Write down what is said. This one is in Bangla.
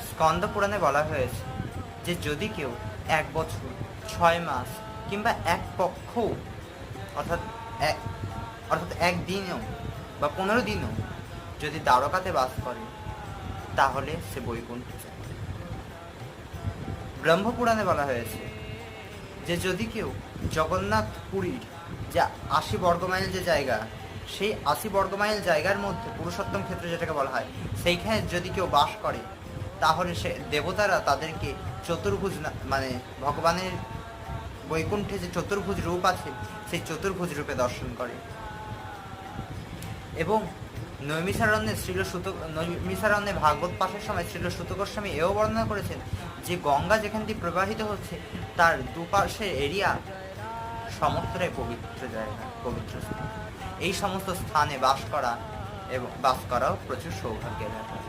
স্কন্দ পুরাণে বলা হয়েছে যে যদি কেউ 1 বছর 6 মাস কিংবা 1 পক্ষ অর্থাৎ অর্থাৎ 1 দিনও বা 15 দিনও যদি দ্বারকাতে বাস করে তাহলে সে বৈকুণ্ঠে যায়। ব্রহ্মপুরাণে বলা হয়েছে যে যদি কেউ জগন্নাথ পুরীর যে 80 বর্গমাইল যে জায়গা, সেই 80 বর্গমাইল জায়গার মধ্যে পুরুষোত্তম ক্ষেত্র যেটাকে বলা হয়, সেইখানে যদি কেউ বাস করে তাহলে সে দেবতারা তাদেরকে চতুর্ভুজ মানে ভগবানের বৈকুণ্ঠে যে চতুর্ভুজ রূপ আছে সেই চতুর্ভুজ রূপে দর্শন করে। এবং নৈমিষারণ্যে ভাগবত পাঠের সময় শ্রীল সুত গোস্বামী এও বর্ণনা করেছেন যে গঙ্গা যেখান দিয়ে প্রবাহিত হচ্ছে তার দুপাশের এরিয়া সমস্তটাই পবিত্র জায়গা, পবিত্র স্থান। এই সমস্ত স্থানে বাস করাও প্রচুর সৌভাগ্যের ব্যাপার।